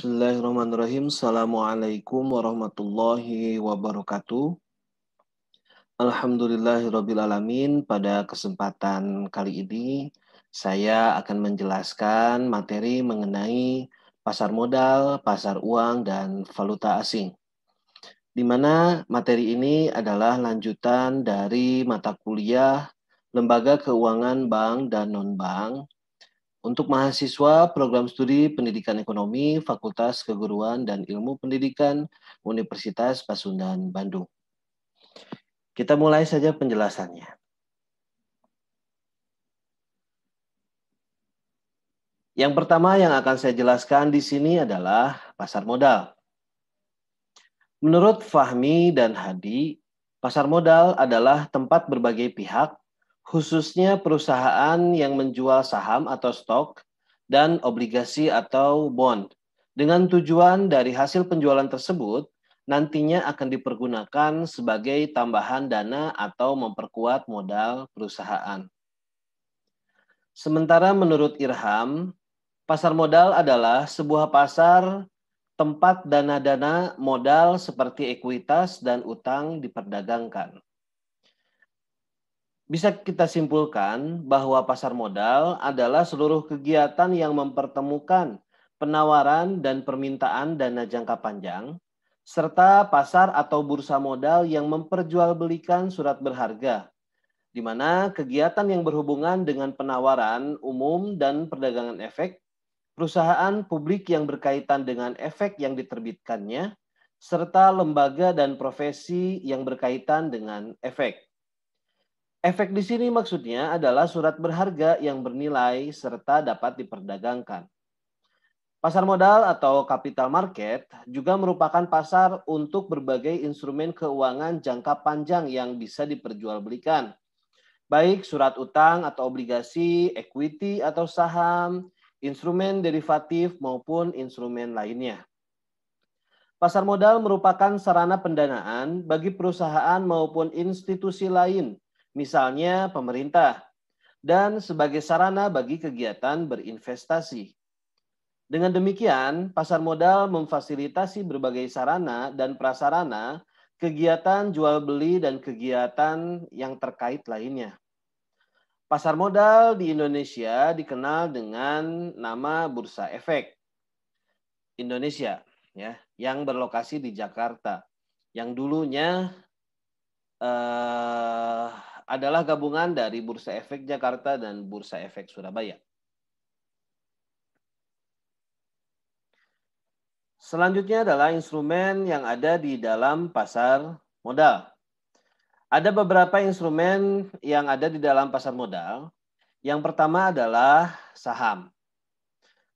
Bismillahirrahmanirrahim. Assalamualaikum warahmatullahi wabarakatuh. Alhamdulillahirrabbilalamin. Pada kesempatan kali ini, saya akan menjelaskan materi mengenai pasar modal, pasar uang, dan valuta asing. Di mana materi ini adalah lanjutan dari mata kuliah Lembaga Keuangan Bank dan Non-Bank untuk mahasiswa program studi Pendidikan Ekonomi, Fakultas Keguruan dan Ilmu Pendidikan Universitas Pasundan, Bandung. Kita mulai saja penjelasannya. Yang pertama yang akan saya jelaskan di sini adalah pasar modal. Menurut Fahmi dan Hadi, pasar modal adalah tempat berbagai pihak, khususnya perusahaan yang menjual saham atau stok dan obligasi atau bond, dengan tujuan dari hasil penjualan tersebut nantinya akan dipergunakan sebagai tambahan dana atau memperkuat modal perusahaan. Sementara menurut Irham, pasar modal adalah sebuah pasar tempat dana-dana modal seperti ekuitas dan utang diperdagangkan. Bisa kita simpulkan bahwa pasar modal adalah seluruh kegiatan yang mempertemukan penawaran dan permintaan dana jangka panjang, serta pasar atau bursa modal yang memperjualbelikan surat berharga, di mana kegiatan yang berhubungan dengan penawaran umum dan perdagangan efek, perusahaan publik yang berkaitan dengan efek yang diterbitkannya, serta lembaga dan profesi yang berkaitan dengan efek. Efek di sini maksudnya adalah surat berharga yang bernilai serta dapat diperdagangkan. Pasar modal atau capital market juga merupakan pasar untuk berbagai instrumen keuangan jangka panjang yang bisa diperjualbelikan, baik surat utang atau obligasi, equity atau saham, instrumen derivatif maupun instrumen lainnya. Pasar modal merupakan sarana pendanaan bagi perusahaan maupun institusi lain, misalnya pemerintah, dan sebagai sarana bagi kegiatan berinvestasi. Dengan demikian, pasar modal memfasilitasi berbagai sarana dan prasarana kegiatan jual beli dan kegiatan yang terkait lainnya. Pasar modal di Indonesia dikenal dengan nama Bursa Efek Indonesia, ya, yang berlokasi di Jakarta, yang dulunya adalah gabungan dari Bursa Efek Jakarta dan Bursa Efek Surabaya. Selanjutnya adalah instrumen yang ada di dalam pasar modal. Ada beberapa instrumen yang ada di dalam pasar modal. Yang pertama adalah saham.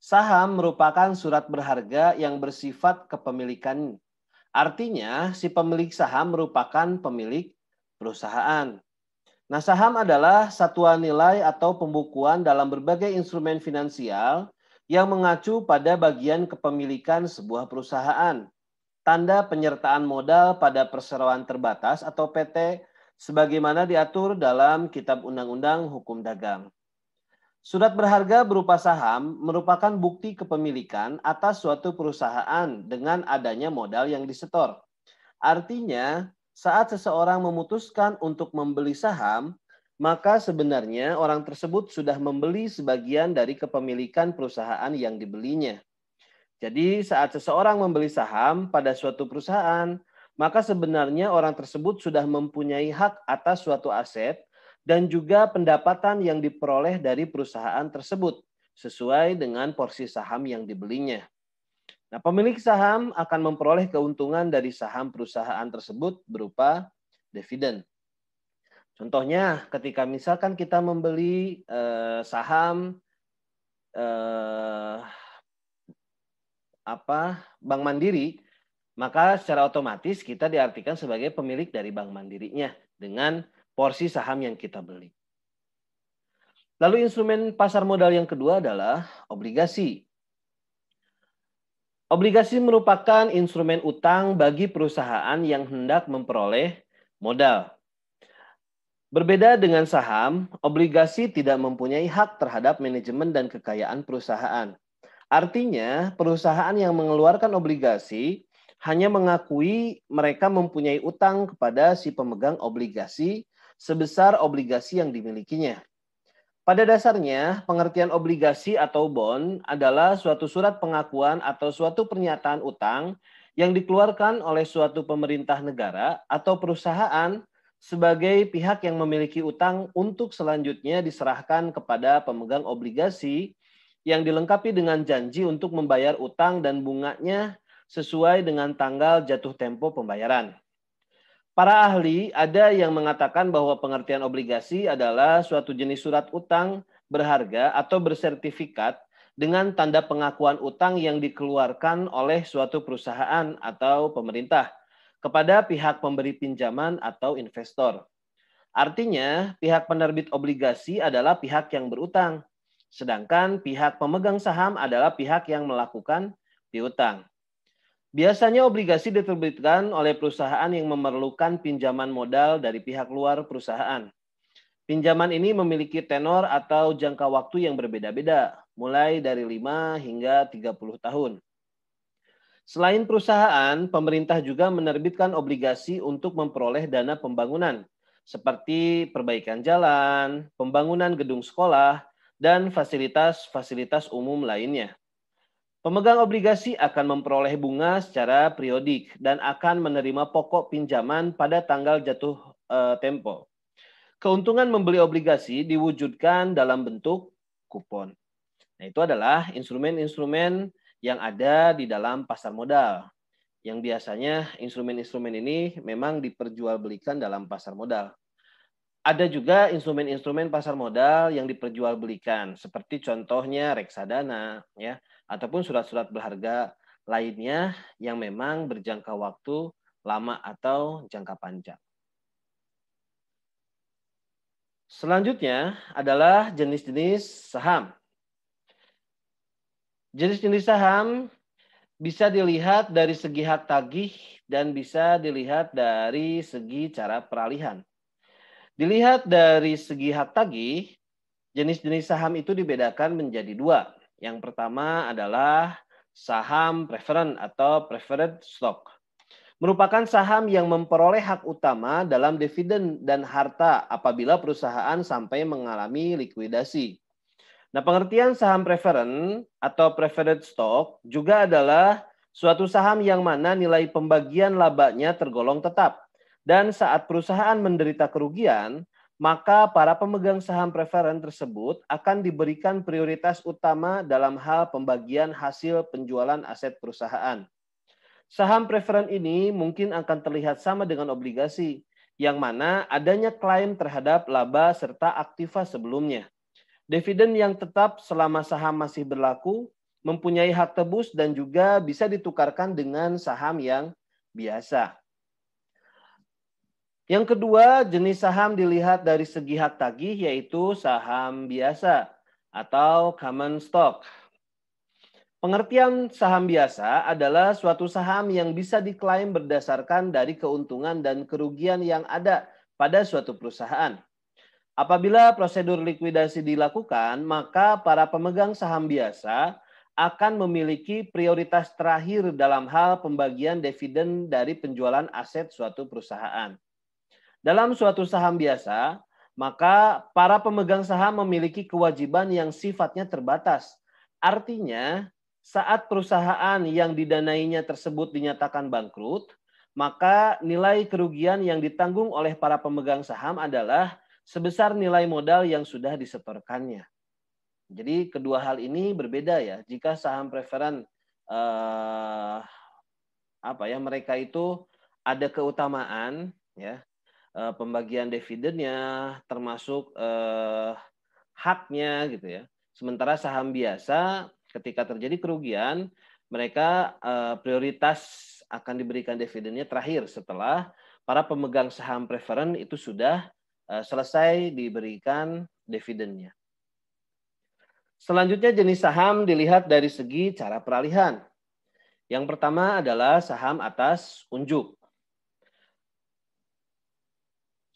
Saham merupakan surat berharga yang bersifat kepemilikan. Artinya, si pemilik saham merupakan pemilik perusahaan. Nah, saham adalah satuan nilai atau pembukuan dalam berbagai instrumen finansial yang mengacu pada bagian kepemilikan sebuah perusahaan. Tanda penyertaan modal pada perseroan terbatas atau PT sebagaimana diatur dalam Kitab Undang-Undang Hukum Dagang. Surat berharga berupa saham merupakan bukti kepemilikan atas suatu perusahaan dengan adanya modal yang disetor. Artinya, saat seseorang memutuskan untuk membeli saham, maka sebenarnya orang tersebut sudah membeli sebagian dari kepemilikan perusahaan yang dibelinya. Jadi saat seseorang membeli saham pada suatu perusahaan, maka sebenarnya orang tersebut sudah mempunyai hak atas suatu aset dan juga pendapatan yang diperoleh dari perusahaan tersebut sesuai dengan porsi saham yang dibelinya. Nah, pemilik saham akan memperoleh keuntungan dari saham perusahaan tersebut berupa dividen. Contohnya, ketika misalkan kita membeli saham Bank Mandiri, maka secara otomatis kita diartikan sebagai pemilik dari Bank Mandirinya dengan porsi saham yang kita beli. Lalu instrumen pasar modal yang kedua adalah obligasi. Obligasi merupakan instrumen utang bagi perusahaan yang hendak memperoleh modal. Berbeda dengan saham, obligasi tidak mempunyai hak terhadap manajemen dan kekayaan perusahaan. Artinya, perusahaan yang mengeluarkan obligasi hanya mengakui mereka mempunyai utang kepada si pemegang obligasi sebesar obligasi yang dimilikinya. Pada dasarnya, pengertian obligasi atau bond adalah suatu surat pengakuan atau suatu pernyataan utang yang dikeluarkan oleh suatu pemerintah negara atau perusahaan sebagai pihak yang memiliki utang untuk selanjutnya diserahkan kepada pemegang obligasi yang dilengkapi dengan janji untuk membayar utang dan bunganya sesuai dengan tanggal jatuh tempo pembayaran. Para ahli ada yang mengatakan bahwa pengertian obligasi adalah suatu jenis surat utang berharga atau bersertifikat dengan tanda pengakuan utang yang dikeluarkan oleh suatu perusahaan atau pemerintah kepada pihak pemberi pinjaman atau investor. Artinya, pihak penerbit obligasi adalah pihak yang berutang, sedangkan pihak pemegang saham adalah pihak yang melakukan piutang. Biasanya obligasi diterbitkan oleh perusahaan yang memerlukan pinjaman modal dari pihak luar perusahaan. Pinjaman ini memiliki tenor atau jangka waktu yang berbeda-beda, mulai dari 5 hingga 30 tahun. Selain perusahaan, pemerintah juga menerbitkan obligasi untuk memperoleh dana pembangunan, seperti perbaikan jalan, pembangunan gedung sekolah, dan fasilitas-fasilitas umum lainnya. Pemegang obligasi akan memperoleh bunga secara periodik dan akan menerima pokok pinjaman pada tanggal jatuh tempo. Keuntungan membeli obligasi diwujudkan dalam bentuk kupon. Nah, itu adalah instrumen-instrumen yang ada di dalam pasar modal. Yang biasanya instrumen-instrumen ini memang diperjualbelikan dalam pasar modal. Ada juga instrumen-instrumen pasar modal yang diperjualbelikan, seperti contohnya reksadana, ya, ataupun surat-surat berharga lainnya yang memang berjangka waktu lama atau jangka panjang. Selanjutnya adalah jenis-jenis saham. Jenis-jenis saham bisa dilihat dari segi hak tagih dan bisa dilihat dari segi cara peralihan. Dilihat dari segi hak tagih, jenis-jenis saham itu dibedakan menjadi dua. Yang pertama adalah saham preferen atau preferred stock. Merupakan saham yang memperoleh hak utama dalam dividen dan harta apabila perusahaan sampai mengalami likuidasi. Nah, pengertian saham preferen atau preferred stock juga adalah suatu saham yang mana nilai pembagian labanya tergolong tetap. Dan saat perusahaan menderita kerugian, maka para pemegang saham preferen tersebut akan diberikan prioritas utama dalam hal pembagian hasil penjualan aset perusahaan. Saham preferen ini mungkin akan terlihat sama dengan obligasi, yang mana adanya klaim terhadap laba serta aktiva sebelumnya. Dividen yang tetap selama saham masih berlaku, mempunyai hak tebus dan juga bisa ditukarkan dengan saham yang biasa. Yang kedua, jenis saham dilihat dari segi hak tagih yaitu saham biasa atau common stock. Pengertian saham biasa adalah suatu saham yang bisa diklaim berdasarkan dari keuntungan dan kerugian yang ada pada suatu perusahaan. Apabila prosedur likuidasi dilakukan, maka para pemegang saham biasa akan memiliki prioritas terakhir dalam hal pembagian dividen dari penjualan aset suatu perusahaan. Dalam suatu saham biasa, maka para pemegang saham memiliki kewajiban yang sifatnya terbatas. Artinya, saat perusahaan yang didanainya tersebut dinyatakan bangkrut, maka nilai kerugian yang ditanggung oleh para pemegang saham adalah sebesar nilai modal yang sudah disetorkannya. Jadi kedua hal ini berbeda ya. Jika saham preferen mereka itu ada keutamaan ya. Pembagian dividennya termasuk haknya gitu ya. Sementara saham biasa ketika terjadi kerugian mereka prioritas akan diberikan dividennya terakhir setelah para pemegang saham preferen itu sudah selesai diberikan dividennya. Selanjutnya jenis saham dilihat dari segi cara peralihan. Yang pertama adalah saham atas unjuk.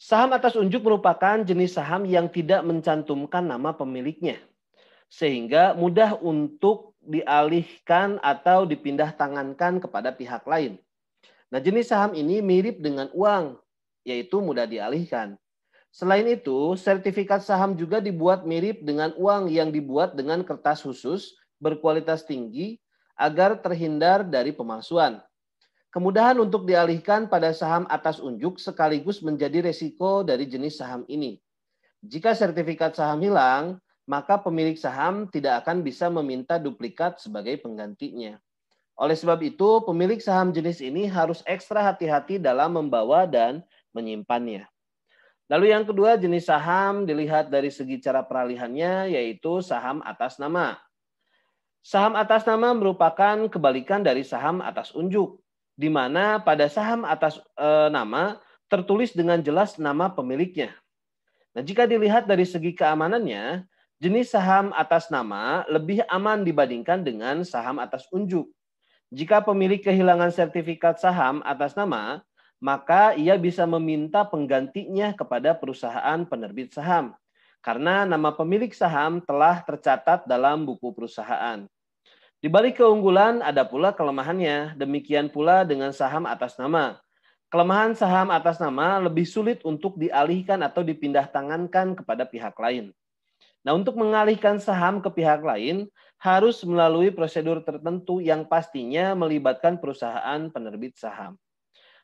Saham atas unjuk merupakan jenis saham yang tidak mencantumkan nama pemiliknya, sehingga mudah untuk dialihkan atau dipindah tangankan kepada pihak lain. Nah, jenis saham ini mirip dengan uang, yaitu mudah dialihkan. Selain itu, sertifikat saham juga dibuat mirip dengan uang yang dibuat dengan kertas khusus berkualitas tinggi agar terhindar dari pemalsuan. Kemudahan untuk dialihkan pada saham atas unjuk sekaligus menjadi resiko dari jenis saham ini. Jika sertifikat saham hilang, maka pemilik saham tidak akan bisa meminta duplikat sebagai penggantinya. Oleh sebab itu, pemilik saham jenis ini harus ekstra hati-hati dalam membawa dan menyimpannya. Lalu yang kedua, jenis saham dilihat dari segi cara peralihannya, yaitu saham atas nama. Saham atas nama merupakan kebalikan dari saham atas unjuk, di mana pada saham atas nama tertulis dengan jelas nama pemiliknya. Nah, jika dilihat dari segi keamanannya, jenis saham atas nama lebih aman dibandingkan dengan saham atas unjuk. Jika pemilik kehilangan sertifikat saham atas nama, maka ia bisa meminta penggantinya kepada perusahaan penerbit saham, karena nama pemilik saham telah tercatat dalam buku perusahaan. Di balik keunggulan ada pula kelemahannya, demikian pula dengan saham atas nama. Kelemahan saham atas nama lebih sulit untuk dialihkan atau dipindah tangankan kepada pihak lain. Nah, untuk mengalihkan saham ke pihak lain harus melalui prosedur tertentu yang pastinya melibatkan perusahaan penerbit saham.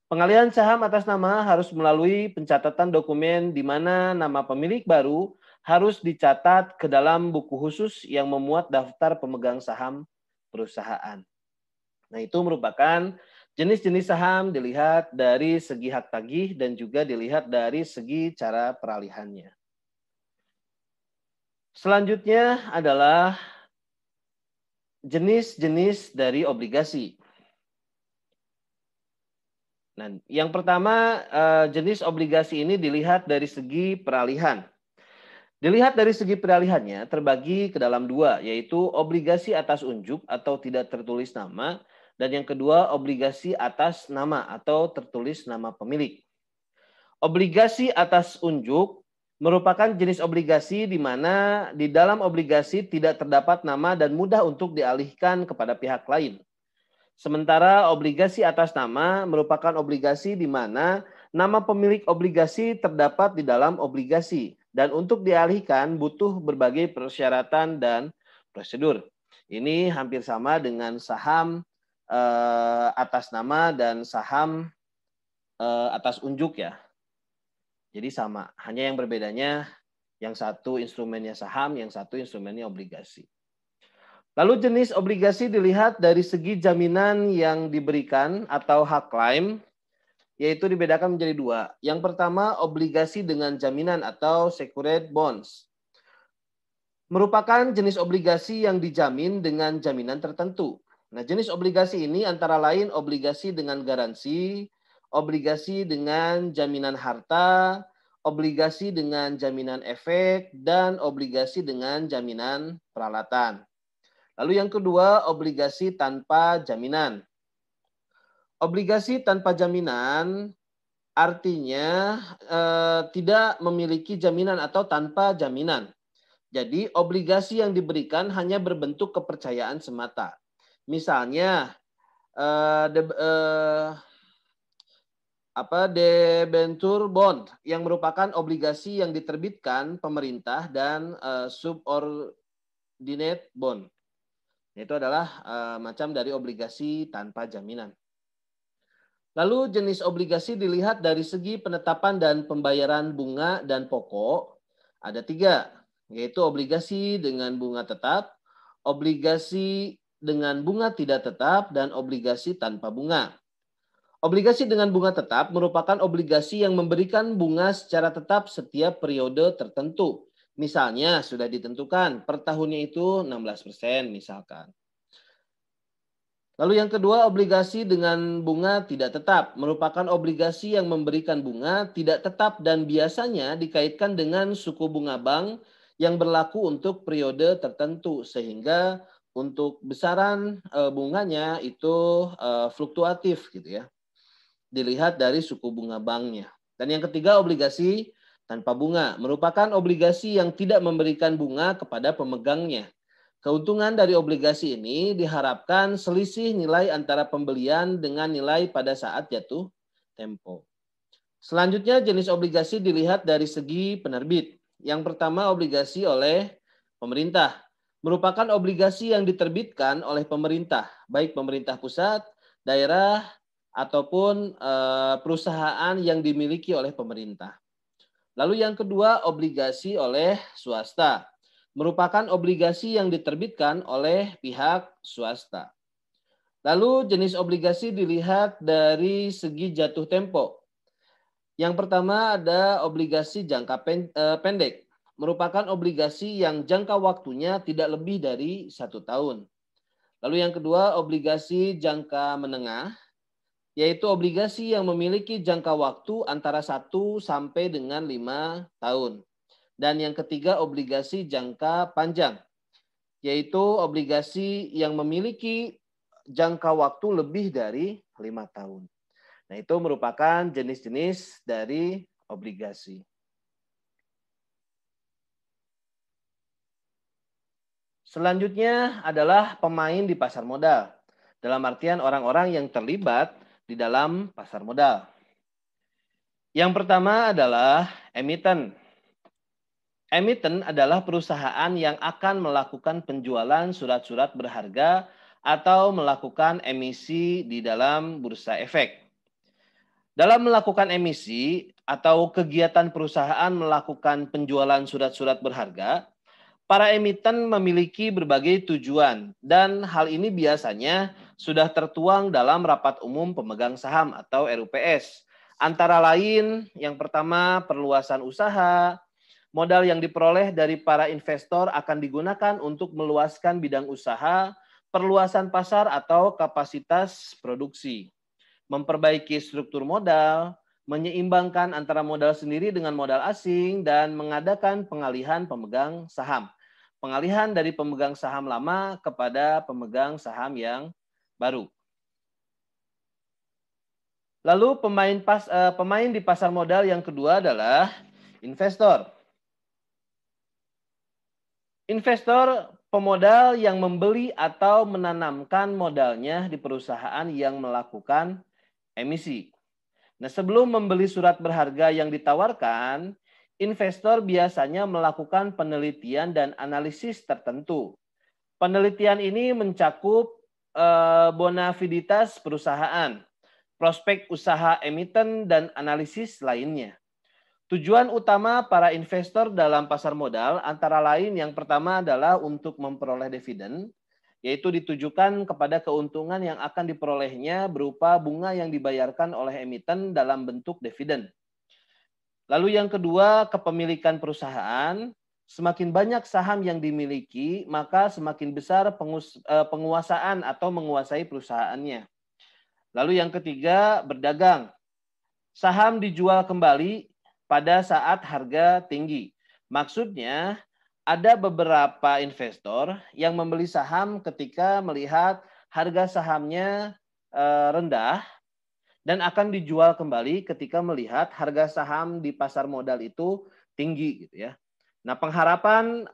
Pengalihan saham atas nama harus melalui pencatatan dokumen di mana nama pemilik baru harus dicatat ke dalam buku khusus yang memuat daftar pemegang saham perusahaan. Nah, itu merupakan jenis-jenis saham dilihat dari segi hak tagih dan juga dilihat dari segi cara peralihannya. Selanjutnya adalah jenis-jenis dari obligasi. Nah, yang pertama jenis obligasi ini dilihat dari segi peralihan. Dilihat dari segi peralihannya terbagi ke dalam dua, yaitu obligasi atas unjuk atau tidak tertulis nama, dan yang kedua obligasi atas nama atau tertulis nama pemilik. Obligasi atas unjuk merupakan jenis obligasi di mana di dalam obligasi tidak terdapat nama dan mudah untuk dialihkan kepada pihak lain. Sementara obligasi atas nama merupakan obligasi di mana nama pemilik obligasi terdapat di dalam obligasi dan untuk dialihkan butuh berbagai persyaratan dan prosedur. Ini hampir sama dengan saham atas nama dan saham atas unjuk ya. Jadi sama, hanya yang berbedanya yang satu instrumennya saham, yang satu instrumennya obligasi. Lalu jenis obligasi dilihat dari segi jaminan yang diberikan atau hak klaim, yaitu dibedakan menjadi dua. Yang pertama, obligasi dengan jaminan atau secured bonds. Merupakan jenis obligasi yang dijamin dengan jaminan tertentu. Nah, jenis obligasi ini antara lain obligasi dengan garansi, obligasi dengan jaminan harta, obligasi dengan jaminan efek, dan obligasi dengan jaminan peralatan. Lalu yang kedua, obligasi tanpa jaminan. Obligasi tanpa jaminan artinya tidak memiliki jaminan atau tanpa jaminan. Jadi obligasi yang diberikan hanya berbentuk kepercayaan semata. Misalnya debentur bond yang merupakan obligasi yang diterbitkan pemerintah dan subordinate bond. Itu adalah macam dari obligasi tanpa jaminan. Lalu jenis obligasi dilihat dari segi penetapan dan pembayaran bunga dan pokok. Ada tiga, yaitu obligasi dengan bunga tetap, obligasi dengan bunga tidak tetap, dan obligasi tanpa bunga. Obligasi dengan bunga tetap merupakan obligasi yang memberikan bunga secara tetap setiap periode tertentu. Misalnya sudah ditentukan per tahunnya itu 16% misalkan. Lalu yang kedua, obligasi dengan bunga tidak tetap merupakan obligasi yang memberikan bunga tidak tetap dan biasanya dikaitkan dengan suku bunga bank yang berlaku untuk periode tertentu sehingga untuk besaran bunganya itu fluktuatif gitu ya. Dilihat dari suku bunga banknya. Dan yang ketiga, obligasi tanpa bunga merupakan obligasi yang tidak memberikan bunga kepada pemegangnya. Keuntungan dari obligasi ini diharapkan selisih nilai antara pembelian dengan nilai pada saat jatuh tempo. Selanjutnya jenis obligasi dilihat dari segi penerbit. Yang pertama obligasi oleh pemerintah. Merupakan obligasi yang diterbitkan oleh pemerintah, baik pemerintah pusat, daerah, ataupun perusahaan yang dimiliki oleh pemerintah. Lalu yang kedua obligasi oleh swasta. Merupakan obligasi yang diterbitkan oleh pihak swasta. Lalu jenis obligasi dilihat dari segi jatuh tempo. Yang pertama ada obligasi jangka pendek. Merupakan obligasi yang jangka waktunya tidak lebih dari 1 tahun. Lalu yang kedua obligasi jangka menengah, yaitu obligasi yang memiliki jangka waktu antara 1 sampai dengan 5 tahun. Dan yang ketiga obligasi jangka panjang, yaitu obligasi yang memiliki jangka waktu lebih dari 5 tahun. Nah, itu merupakan jenis-jenis dari obligasi. Selanjutnya adalah pemain di pasar modal. Dalam artian orang-orang yang terlibat di dalam pasar modal. Yang pertama adalah emiten. Emiten adalah perusahaan yang akan melakukan penjualan surat-surat berharga atau melakukan emisi di dalam bursa efek. Dalam melakukan emisi atau kegiatan perusahaan melakukan penjualan surat-surat berharga, para emiten memiliki berbagai tujuan dan hal ini biasanya sudah tertuang dalam rapat umum pemegang saham atau RUPS. Antara lain yang pertama perluasan usaha. Modal yang diperoleh dari para investor akan digunakan untuk meluaskan bidang usaha, perluasan pasar atau kapasitas produksi, memperbaiki struktur modal, menyeimbangkan antara modal sendiri dengan modal asing, dan mengadakan pengalihan pemegang saham. Pengalihan dari pemegang saham lama kepada pemegang saham yang baru. Lalu pemain di pasar modal yang kedua adalah investor. Investor pemodal yang membeli atau menanamkan modalnya di perusahaan yang melakukan emisi. Nah, sebelum membeli surat berharga yang ditawarkan, investor biasanya melakukan penelitian dan analisis tertentu. Penelitian ini mencakup bonafiditas perusahaan, prospek usaha emiten, dan analisis lainnya. Tujuan utama para investor dalam pasar modal antara lain yang pertama adalah untuk memperoleh dividen, yaitu ditujukan kepada keuntungan yang akan diperolehnya berupa bunga yang dibayarkan oleh emiten dalam bentuk dividen. Lalu yang kedua, kepemilikan perusahaan. Semakin banyak saham yang dimiliki, maka semakin besar penguasaan atau menguasai perusahaannya. Lalu yang ketiga, berdagang. Saham dijual kembali pada saat harga tinggi. Maksudnya, ada beberapa investor yang membeli saham ketika melihat harga sahamnya rendah dan akan dijual kembali ketika melihat harga saham di pasar modal itu tinggi, gitu ya. Nah, pengharapan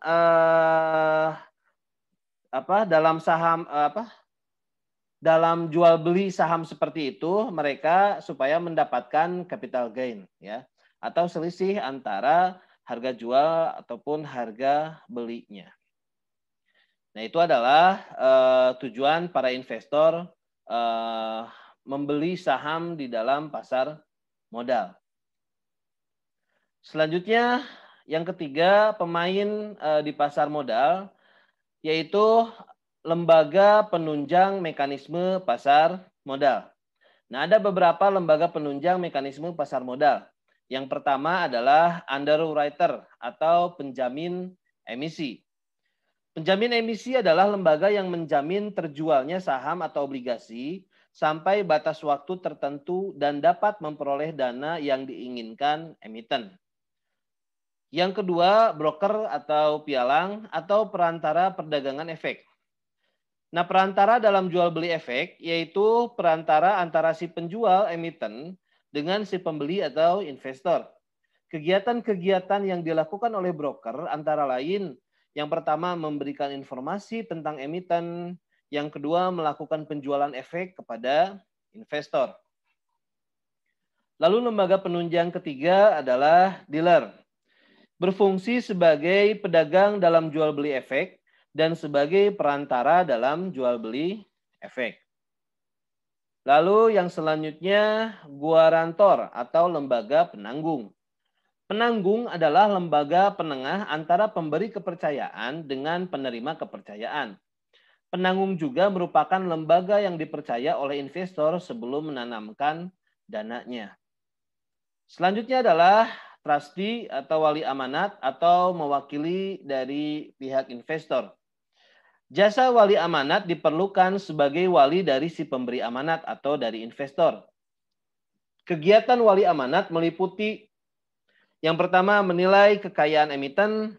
dalam jual beli saham seperti itu mereka supaya mendapatkan capital gain, ya, atau selisih antara harga jual ataupun harga belinya. Nah, itu adalah tujuan para investor membeli saham di dalam pasar modal. Selanjutnya, yang ketiga, pemain di pasar modal, yaitu lembaga penunjang mekanisme pasar modal. Nah, ada beberapa lembaga penunjang mekanisme pasar modal. Yang pertama adalah underwriter atau penjamin emisi. Penjamin emisi adalah lembaga yang menjamin terjualnya saham atau obligasi sampai batas waktu tertentu dan dapat memperoleh dana yang diinginkan emiten. Yang kedua, broker atau pialang atau perantara perdagangan efek. Nah, perantara dalam jual beli efek yaitu perantara antara si penjual emiten dengan si pembeli atau investor. Kegiatan-kegiatan yang dilakukan oleh broker antara lain Yang pertama, memberikan informasi tentang emiten. Yang kedua, melakukan penjualan efek kepada investor. Lalu lembaga penunjang ketiga adalah dealer. Berfungsi sebagai pedagang dalam jual beli efek dan sebagai perantara dalam jual beli efek. Lalu yang selanjutnya, guarantor atau lembaga penanggung. Penanggung adalah lembaga penengah antara pemberi kepercayaan dengan penerima kepercayaan. Penanggung juga merupakan lembaga yang dipercaya oleh investor sebelum menanamkan dananya. Selanjutnya adalah trustee atau wali amanat atau mewakili dari pihak investor. Jasa wali amanat diperlukan sebagai wali dari si pemberi amanat atau dari investor. Kegiatan wali amanat meliputi yang pertama, menilai kekayaan emiten.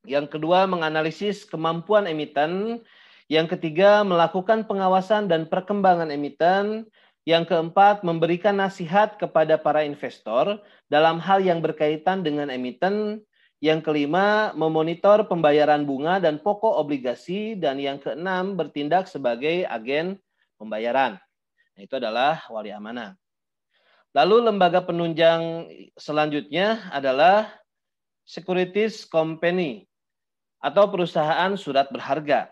Yang kedua, menganalisis kemampuan emiten. Yang ketiga, melakukan pengawasan dan perkembangan emiten. Yang keempat, memberikan nasihat kepada para investor dalam hal yang berkaitan dengan emiten. Yang kelima, memonitor pembayaran bunga dan pokok obligasi. Dan yang keenam, bertindak sebagai agen pembayaran. Itu adalah wali amanat. Lalu lembaga penunjang selanjutnya adalah securities company atau perusahaan surat berharga.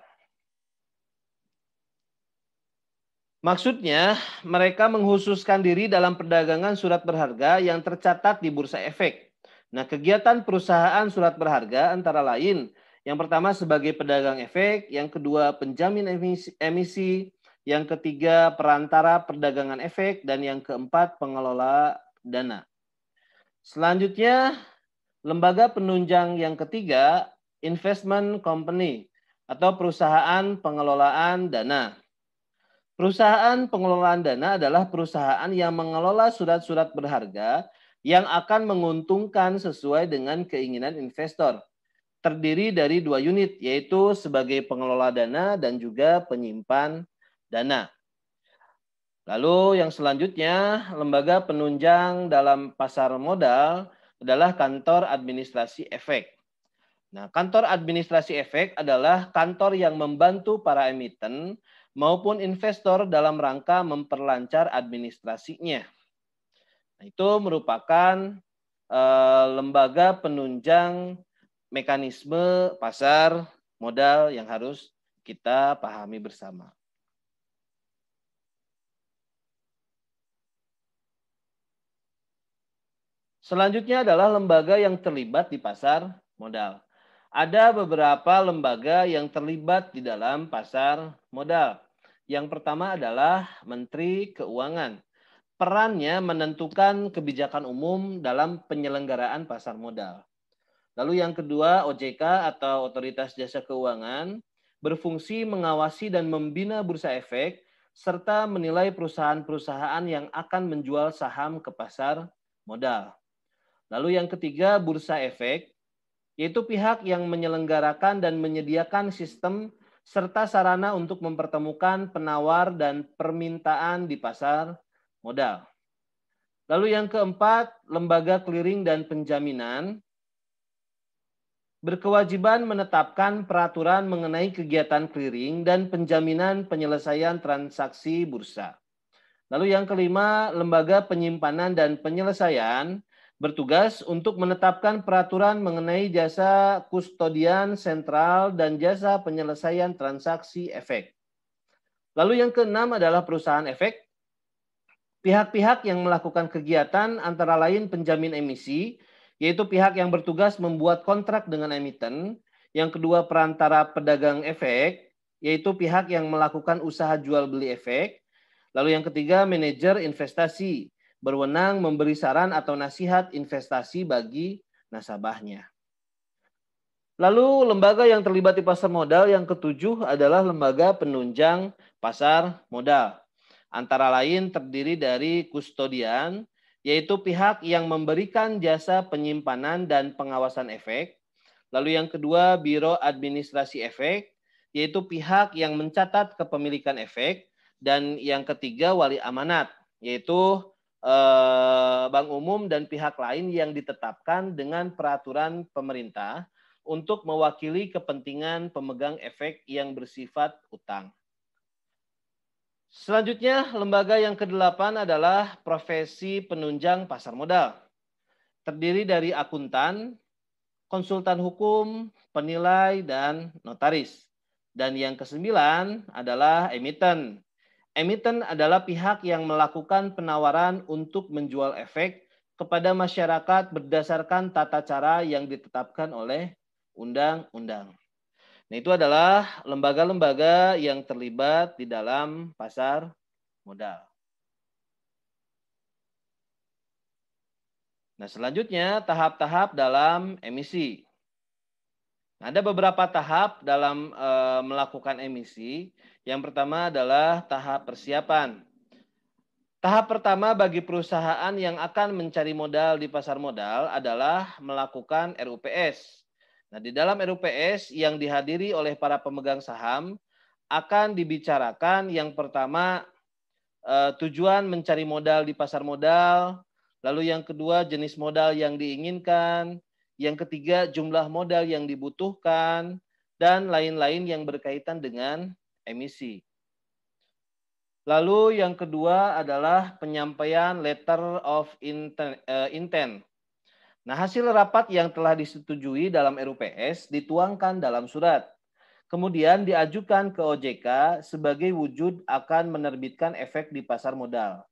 Maksudnya, mereka menghususkan diri dalam perdagangan surat berharga yang tercatat di Bursa Efek. Nah, kegiatan perusahaan surat berharga antara lain, yang pertama sebagai pedagang efek, yang kedua penjamin emisi, yang ketiga perantara perdagangan efek, dan yang keempat pengelola dana. Selanjutnya, lembaga penunjang yang ketiga, investment company atau perusahaan pengelolaan dana. Perusahaan pengelolaan dana adalah perusahaan yang mengelola surat-surat berharga yang akan menguntungkan sesuai dengan keinginan investor. Terdiri dari dua unit, yaitu sebagai pengelola dana dan juga penyimpan dana. Lalu yang selanjutnya, lembaga penunjang dalam pasar modal adalah kantor administrasi efek. Nah, kantor administrasi efek adalah kantor yang membantu para emiten maupun investor dalam rangka memperlancar administrasinya. Nah, itu merupakan lembaga penunjang mekanisme pasar modal yang harus kita pahami bersama. Selanjutnya adalah lembaga yang terlibat di pasar modal. Ada beberapa lembaga yang terlibat di dalam pasar modal. Yang pertama adalah Menteri Keuangan. Perannya menentukan kebijakan umum dalam penyelenggaraan pasar modal. Lalu yang kedua, OJK atau Otoritas Jasa Keuangan berfungsi mengawasi dan membina bursa efek serta menilai perusahaan-perusahaan yang akan menjual saham ke pasar modal. Lalu yang ketiga, bursa efek, yaitu pihak yang menyelenggarakan dan menyediakan sistem serta sarana untuk mempertemukan penawar dan permintaan di pasar modal. Lalu yang keempat, lembaga clearing dan penjaminan berkewajiban menetapkan peraturan mengenai kegiatan clearing dan penjaminan penyelesaian transaksi bursa. Lalu yang kelima, lembaga penyimpanan dan penyelesaian bertugas untuk menetapkan peraturan mengenai jasa kustodian sentral dan jasa penyelesaian transaksi efek. Lalu yang keenam adalah perusahaan efek. Pihak-pihak yang melakukan kegiatan antara lain penjamin emisi, yaitu pihak yang bertugas membuat kontrak dengan emiten. Yang kedua, perantara pedagang efek, yaitu pihak yang melakukan usaha jual beli efek. Lalu yang ketiga, manajer investasi, berwenang memberi saran atau nasihat investasi bagi nasabahnya. Lalu lembaga yang terlibat di pasar modal yang ketujuh adalah lembaga penunjang pasar modal. Antara lain terdiri dari kustodian, yaitu pihak yang memberikan jasa penyimpanan dan pengawasan efek. Lalu yang kedua, Biro Administrasi Efek, yaitu pihak yang mencatat kepemilikan efek. Dan yang ketiga, wali amanat, yaitu bank umum dan pihak lain yang ditetapkan dengan peraturan pemerintah untuk mewakili kepentingan pemegang efek yang bersifat utang. Selanjutnya, lembaga yang ke-8 adalah profesi penunjang pasar modal. Terdiri dari akuntan, konsultan hukum, penilai, dan notaris. Dan yang ke-9 adalah emiten. Emiten adalah pihak yang melakukan penawaran untuk menjual efek kepada masyarakat berdasarkan tata cara yang ditetapkan oleh undang-undang. Nah, itu adalah lembaga-lembaga yang terlibat di dalam pasar modal. Nah, selanjutnya tahap-tahap dalam emisi. Nah, ada beberapa tahap dalam melakukan emisi. Yang pertama adalah tahap persiapan. Tahap pertama bagi perusahaan yang akan mencari modal di pasar modal adalah melakukan RUPS. Nah, di dalam RUPS yang dihadiri oleh para pemegang saham akan dibicarakan yang pertama tujuan mencari modal di pasar modal, lalu yang kedua jenis modal yang diinginkan, yang ketiga jumlah modal yang dibutuhkan, dan lain-lain yang berkaitan dengan emisi. Lalu yang kedua adalah penyampaian letter of intent. Nah, hasil rapat yang telah disetujui dalam RUPS dituangkan dalam surat. Kemudian diajukan ke OJK sebagai wujud akan menerbitkan efek di pasar modal.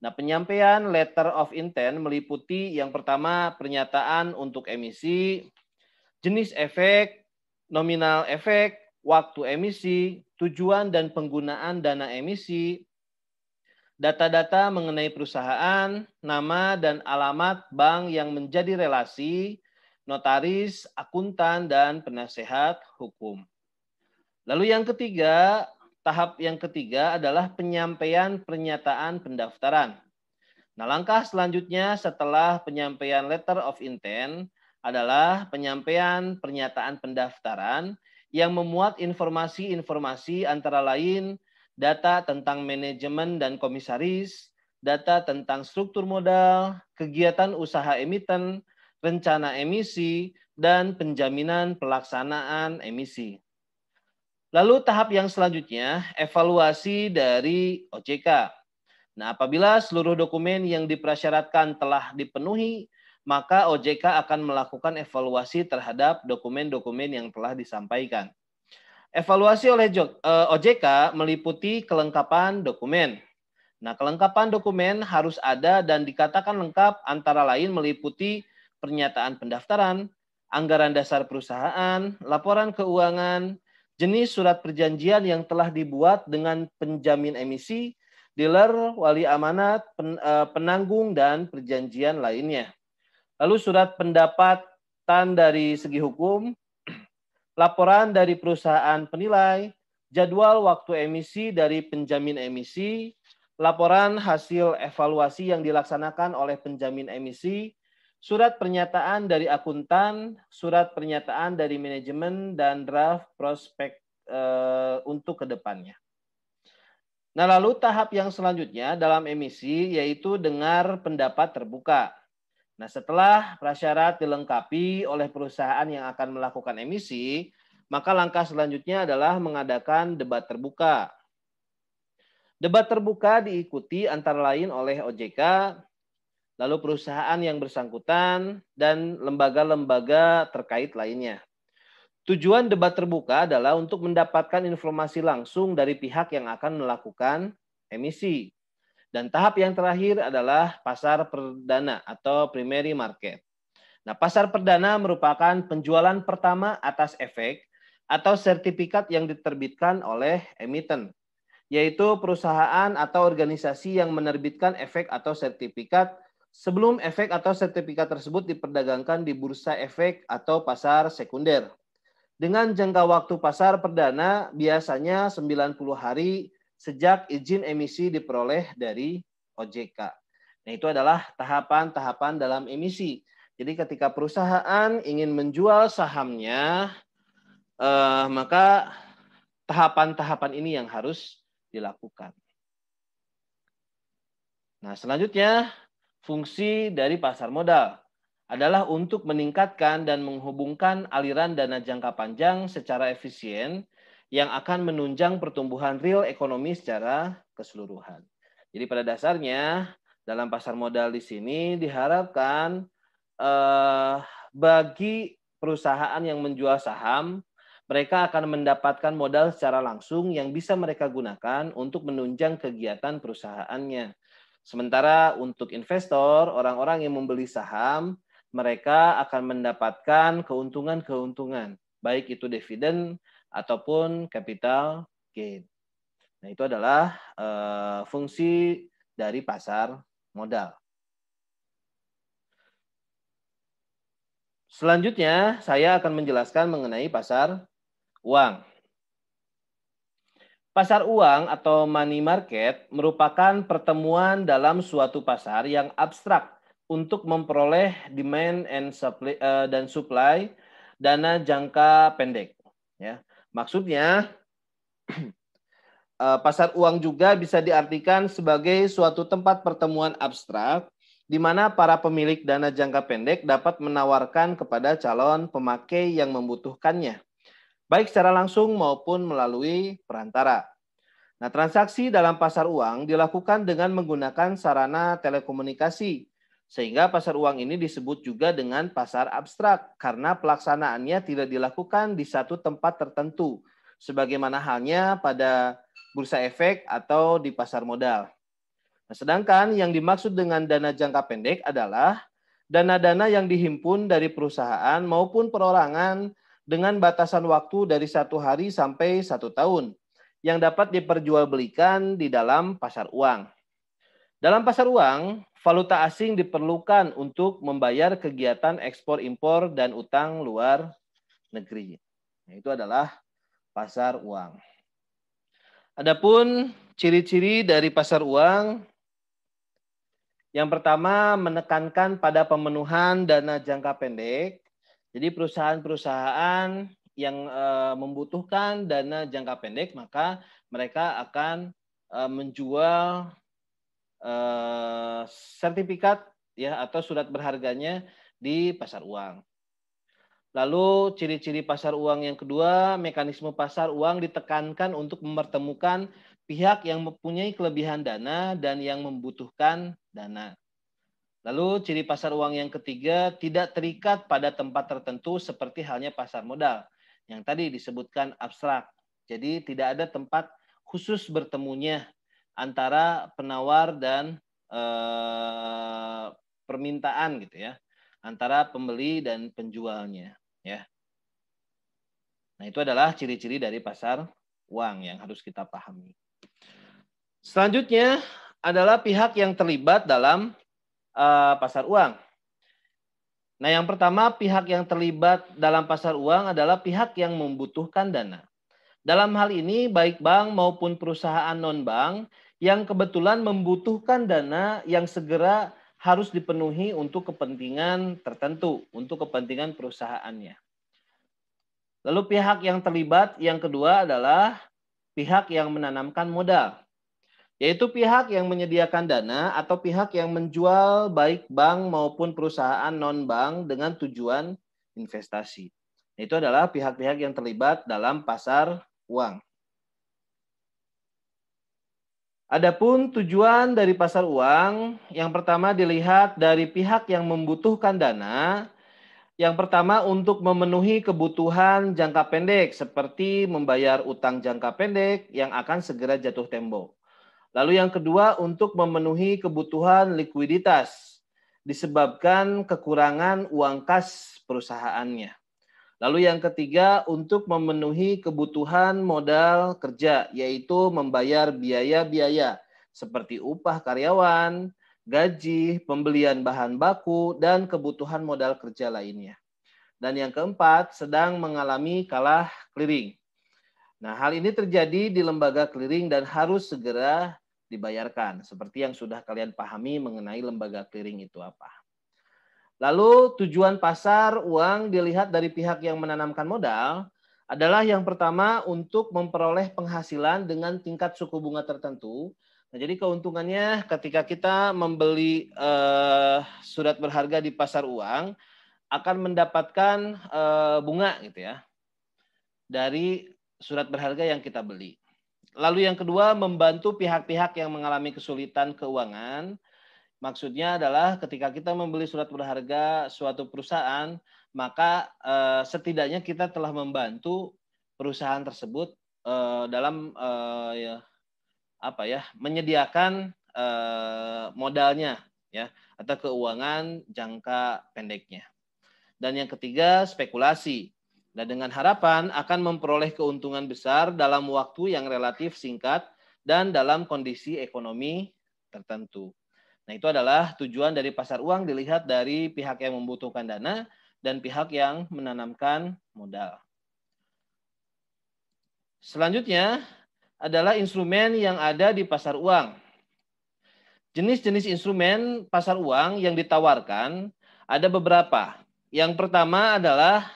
Nah, penyampaian letter of intent meliputi yang pertama pernyataan untuk emisi, jenis efek, nominal efek, waktu emisi, tujuan dan penggunaan dana emisi, data-data mengenai perusahaan, nama dan alamat bank yang menjadi relasi, notaris, akuntan, dan penasehat hukum. Lalu yang ketiga, tahap yang ketiga adalah penyampaian pernyataan pendaftaran. Nah, langkah selanjutnya setelah penyampaian letter of intent adalah penyampaian pernyataan pendaftaran yang memuat informasi-informasi antara lain data tentang manajemen dan komisaris, data tentang struktur modal, kegiatan usaha emiten, rencana emisi, dan penjaminan pelaksanaan emisi. Lalu tahap yang selanjutnya, evaluasi dari OJK. Nah, apabila seluruh dokumen yang dipersyaratkan telah dipenuhi, maka OJK akan melakukan evaluasi terhadap dokumen-dokumen yang telah disampaikan. Evaluasi oleh OJK meliputi kelengkapan dokumen. Nah, kelengkapan dokumen harus ada dan dikatakan lengkap antara lain meliputi pernyataan pendaftaran, anggaran dasar perusahaan, laporan keuangan, jenis surat perjanjian yang telah dibuat dengan penjamin emisi, dealer, wali amanat, penanggung, dan perjanjian lainnya. Lalu surat pendapatan dari segi hukum, laporan dari perusahaan penilai, jadwal waktu emisi dari penjamin emisi, laporan hasil evaluasi yang dilaksanakan oleh penjamin emisi, surat pernyataan dari akuntan, surat pernyataan dari manajemen, dan draft prospek untuk kedepannya. Nah, lalu tahap yang selanjutnya dalam emisi yaitu dengar pendapat terbuka. Nah, setelah prasyarat dilengkapi oleh perusahaan yang akan melakukan emisi, maka langkah selanjutnya adalah mengadakan debat terbuka. Debat terbuka diikuti antara lain oleh OJK, lalu perusahaan yang bersangkutan, dan lembaga-lembaga terkait lainnya. Tujuan debat terbuka adalah untuk mendapatkan informasi langsung dari pihak yang akan melakukan emisi. Dan tahap yang terakhir adalah pasar perdana atau primary market. Nah, pasar perdana merupakan penjualan pertama atas efek atau sertifikat yang diterbitkan oleh emiten, yaitu perusahaan atau organisasi yang menerbitkan efek atau sertifikat sebelum efek atau sertifikat tersebut diperdagangkan di bursa efek atau pasar sekunder. Dengan jangka waktu pasar perdana biasanya 90 hari sejak izin emisi diperoleh dari OJK. Nah, itu adalah tahapan-tahapan dalam emisi. Jadi ketika perusahaan ingin menjual sahamnya, maka tahapan-tahapan ini yang harus dilakukan. Nah, selanjutnya fungsi dari pasar modal. adalah untuk meningkatkan dan menghubungkan aliran dana jangka panjang secara efisien yang akan menunjang pertumbuhan real ekonomi secara keseluruhan. Jadi pada dasarnya dalam pasar modal di sini diharapkan bagi perusahaan yang menjual saham, mereka akan mendapatkan modal secara langsung yang bisa mereka gunakan untuk menunjang kegiatan perusahaannya. Sementara untuk investor, orang-orang yang membeli saham, mereka akan mendapatkan keuntungan-keuntungan, baik itu dividen ataupun capital gain. Nah, itu adalah fungsi dari pasar modal. Selanjutnya, saya akan menjelaskan mengenai pasar uang. Pasar uang atau money market merupakan pertemuan dalam suatu pasar yang abstrak untuk memperoleh demand dan supply dana jangka pendek. Ya, maksudnya pasar uang juga bisa diartikan sebagai suatu tempat pertemuan abstrak di mana para pemilik dana jangka pendek dapat menawarkan kepada calon pemakai yang membutuhkannya, baik secara langsung maupun melalui perantara. Nah, transaksi dalam pasar uang dilakukan dengan menggunakan sarana telekomunikasi, sehingga pasar uang ini disebut juga dengan pasar abstrak karena pelaksanaannya tidak dilakukan di satu tempat tertentu, sebagaimana halnya pada bursa efek atau di pasar modal. Nah, sedangkan yang dimaksud dengan dana jangka pendek adalah dana-dana yang dihimpun dari perusahaan maupun perorangan dengan batasan waktu dari 1 hari sampai 1 tahun yang dapat diperjualbelikan di dalam pasar uang. Dalam pasar uang, valuta asing diperlukan untuk membayar kegiatan ekspor impor dan utang luar negeri. Nah, itu adalah pasar uang. Adapun ciri-ciri dari pasar uang, yang pertama menekankan pada pemenuhan dana jangka pendek. Jadi perusahaan-perusahaan yang membutuhkan dana jangka pendek, maka mereka akan menjual sertifikat ya atau surat berharganya di pasar uang. Lalu ciri-ciri pasar uang yang kedua, mekanisme pasar uang ditekankan untuk mempertemukan pihak yang mempunyai kelebihan dana dan yang membutuhkan dana. Lalu ciri pasar uang yang ketiga, tidak terikat pada tempat tertentu seperti halnya pasar modal yang tadi disebutkan abstrak. Jadi tidak ada tempat khusus bertemunya antara penawar dan permintaan gitu ya, antara pembeli dan penjualnya ya. Nah, itu adalah ciri-ciri dari pasar uang yang harus kita pahami. Selanjutnya adalah pihak yang terlibat dalam pasar uang. Nah, yang pertama pihak yang terlibat dalam pasar uang adalah pihak yang membutuhkan dana. Dalam hal ini baik bank maupun perusahaan non-bank yang kebetulan membutuhkan dana yang segera harus dipenuhi untuk kepentingan tertentu, untuk kepentingan perusahaannya. Lalu pihak yang terlibat yang kedua adalah pihak yang menanamkan modal, yaitu pihak yang menyediakan dana atau pihak yang menjual baik bank maupun perusahaan non-bank dengan tujuan investasi. Itu adalah pihak-pihak yang terlibat dalam pasar uang. Adapun tujuan dari pasar uang, yang pertama dilihat dari pihak yang membutuhkan dana. Yang pertama untuk memenuhi kebutuhan jangka pendek seperti membayar utang jangka pendek yang akan segera jatuh tempo. Lalu yang kedua untuk memenuhi kebutuhan likuiditas disebabkan kekurangan uang kas perusahaannya. Lalu yang ketiga untuk memenuhi kebutuhan modal kerja yaitu membayar biaya-biaya seperti upah karyawan, gaji, pembelian bahan baku, dan kebutuhan modal kerja lainnya. Dan yang keempat, sedang mengalami kalah clearing. Nah, hal ini terjadi di lembaga clearing dan harus segera dibayarkan. Seperti yang sudah kalian pahami mengenai lembaga clearing itu apa. Lalu tujuan pasar uang dilihat dari pihak yang menanamkan modal adalah yang pertama untuk memperoleh penghasilan dengan tingkat suku bunga tertentu. Nah, jadi keuntungannya ketika kita membeli surat berharga di pasar uang akan mendapatkan bunga gitu ya dari surat berharga yang kita beli. Lalu yang kedua, membantu pihak-pihak yang mengalami kesulitan keuangan. Maksudnya adalah ketika kita membeli surat berharga suatu perusahaan, maka setidaknya kita telah membantu perusahaan tersebut dalam menyediakan modalnya ya atau keuangan jangka pendeknya. Dan yang ketiga, spekulasi. Nah, dengan harapan akan memperoleh keuntungan besar dalam waktu yang relatif singkat dan dalam kondisi ekonomi tertentu. Nah, itu adalah tujuan dari pasar uang dilihat dari pihak yang membutuhkan dana dan pihak yang menanamkan modal. Selanjutnya adalah instrumen yang ada di pasar uang. Jenis-jenis instrumen pasar uang yang ditawarkan ada beberapa. Yang pertama adalah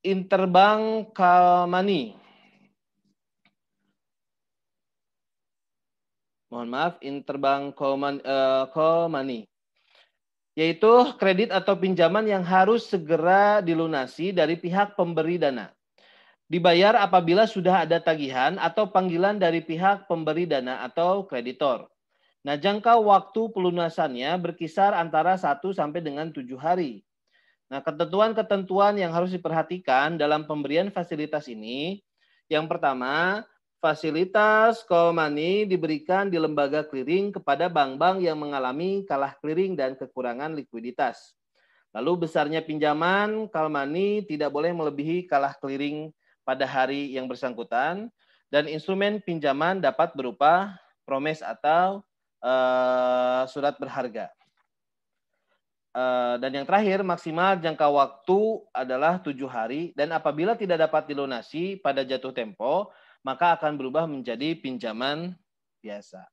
interbank call money. Mohon maaf, interbank call money. Yaitu kredit atau pinjaman yang harus segera dilunasi dari pihak pemberi dana. Dibayar apabila sudah ada tagihan atau panggilan dari pihak pemberi dana atau kreditor. Nah, jangka waktu pelunasannya berkisar antara 1 sampai dengan 7 hari. Nah, ketentuan-ketentuan yang harus diperhatikan dalam pemberian fasilitas ini, yang pertama, fasilitas call money diberikan di lembaga clearing kepada bank-bank yang mengalami kalah clearing dan kekurangan likuiditas. Lalu besarnya pinjaman call money tidak boleh melebihi kalah clearing pada hari yang bersangkutan, dan instrumen pinjaman dapat berupa promes atau surat berharga. Dan yang terakhir, maksimal jangka waktu adalah 7 hari, dan apabila tidak dapat dilunasi pada jatuh tempo, maka akan berubah menjadi pinjaman biasa.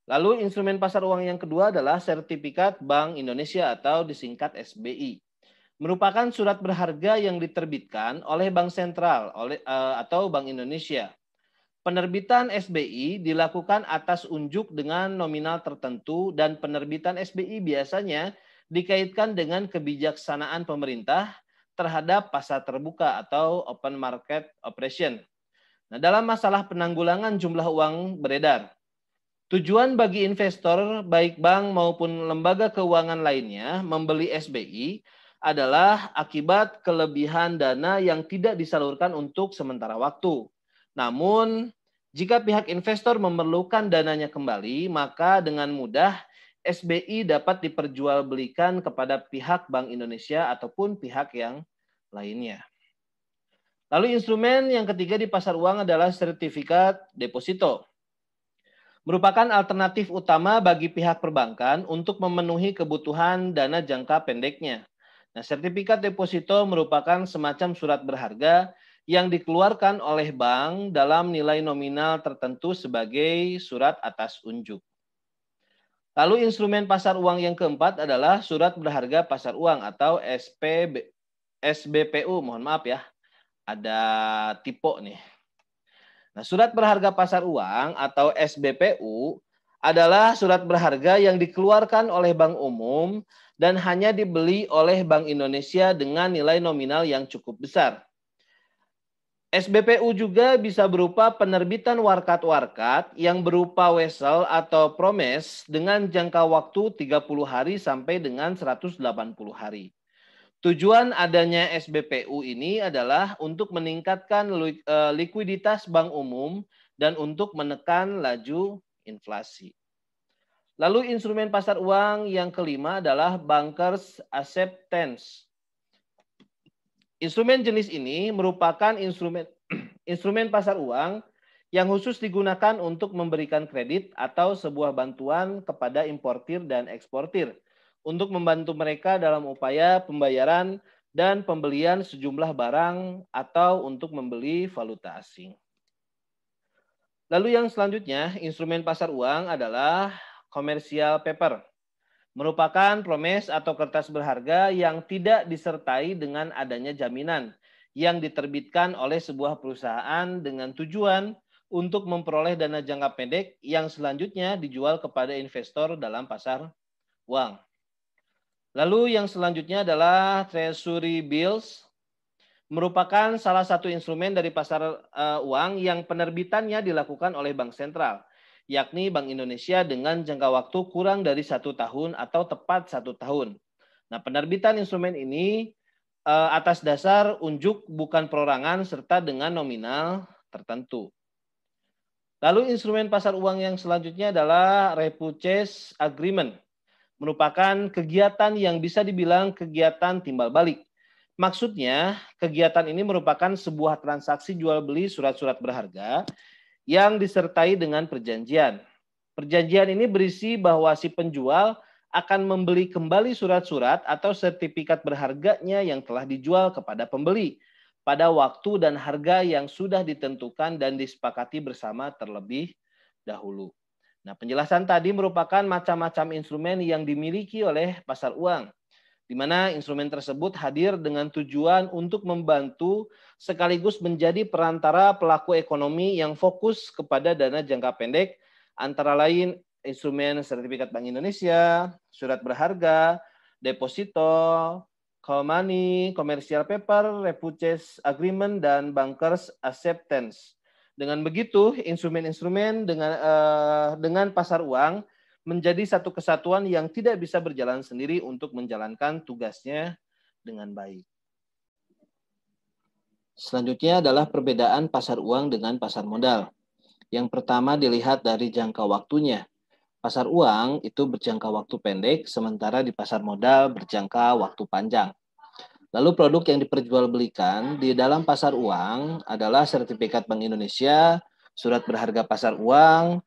Lalu instrumen pasar uang yang kedua adalah sertifikat Bank Indonesia atau disingkat SBI. Merupakan surat berharga yang diterbitkan oleh Bank Sentral atau Bank Indonesia. Penerbitan SBI dilakukan atas unjuk dengan nominal tertentu, dan penerbitan SBI biasanya dikaitkan dengan kebijaksanaan pemerintah terhadap pasar terbuka atau open market operation. Nah, dalam masalah penanggulangan jumlah uang beredar, tujuan bagi investor baik bank maupun lembaga keuangan lainnya membeli SBI adalah akibat kelebihan dana yang tidak disalurkan untuk sementara waktu. Namun, jika pihak investor memerlukan dananya kembali, maka dengan mudah SBI dapat diperjualbelikan kepada pihak Bank Indonesia ataupun pihak yang lainnya. Lalu instrumen yang ketiga di pasar uang adalah sertifikat deposito. Merupakan alternatif utama bagi pihak perbankan untuk memenuhi kebutuhan dana jangka pendeknya. Nah, sertifikat deposito merupakan semacam surat berharga yang dikeluarkan oleh bank dalam nilai nominal tertentu sebagai surat atas unjuk. Lalu instrumen pasar uang yang keempat adalah surat berharga pasar uang atau SBPU. Mohon maaf ya, ada tipe nih. Nah, surat berharga pasar uang atau SBPU adalah surat berharga yang dikeluarkan oleh bank umum dan hanya dibeli oleh Bank Indonesia dengan nilai nominal yang cukup besar. SBPU juga bisa berupa penerbitan warkat-warkat yang berupa wesel atau promes dengan jangka waktu 30 hari sampai dengan 180 hari. Tujuan adanya SBPU ini adalah untuk meningkatkan likuiditas bank umum dan untuk menekan laju inflasi. Lalu instrumen pasar uang yang kelima adalah bankers acceptance. Instrumen jenis ini merupakan instrumen pasar uang yang khusus digunakan untuk memberikan kredit atau sebuah bantuan kepada importir dan eksportir untuk membantu mereka dalam upaya pembayaran dan pembelian sejumlah barang atau untuk membeli valuta asing. Lalu yang selanjutnya, instrumen pasar uang adalah commercial paper. Merupakan promes atau kertas berharga yang tidak disertai dengan adanya jaminan yang diterbitkan oleh sebuah perusahaan dengan tujuan untuk memperoleh dana jangka pendek yang selanjutnya dijual kepada investor dalam pasar uang. Lalu yang selanjutnya adalah Treasury Bills, merupakan salah satu instrumen dari pasar uang yang penerbitannya dilakukan oleh Bank Sentral, yakni Bank Indonesia dengan jangka waktu kurang dari 1 tahun atau tepat 1 tahun. Nah, penerbitan instrumen ini atas dasar unjuk bukan perorangan serta dengan nominal tertentu. Lalu instrumen pasar uang yang selanjutnya adalah repurchase agreement, merupakan kegiatan yang bisa dibilang kegiatan timbal balik. Maksudnya, kegiatan ini merupakan sebuah transaksi jual beli surat-surat berharga yang disertai dengan perjanjian. Perjanjian ini berisi bahwa si penjual akan membeli kembali surat-surat atau sertifikat berharganya yang telah dijual kepada pembeli pada waktu dan harga yang sudah ditentukan dan disepakati bersama terlebih dahulu. Nah, penjelasan tadi merupakan macam-macam instrumen yang dimiliki oleh pasar uang, di mana instrumen tersebut hadir dengan tujuan untuk membantu sekaligus menjadi perantara pelaku ekonomi yang fokus kepada dana jangka pendek, antara lain instrumen sertifikat Bank Indonesia, surat berharga, deposito, call money, commercial paper, repurchase agreement, dan bankers acceptance. Dengan begitu, instrumen-instrumen dengan pasar uang menjadi satu kesatuan yang tidak bisa berjalan sendiri untuk menjalankan tugasnya dengan baik. Selanjutnya adalah perbedaan pasar uang dengan pasar modal. Yang pertama dilihat dari jangka waktunya. Pasar uang itu berjangka waktu pendek, sementara di pasar modal berjangka waktu panjang. Lalu produk yang diperjualbelikan di dalam pasar uang adalah sertifikat Bank Indonesia, surat berharga pasar uang,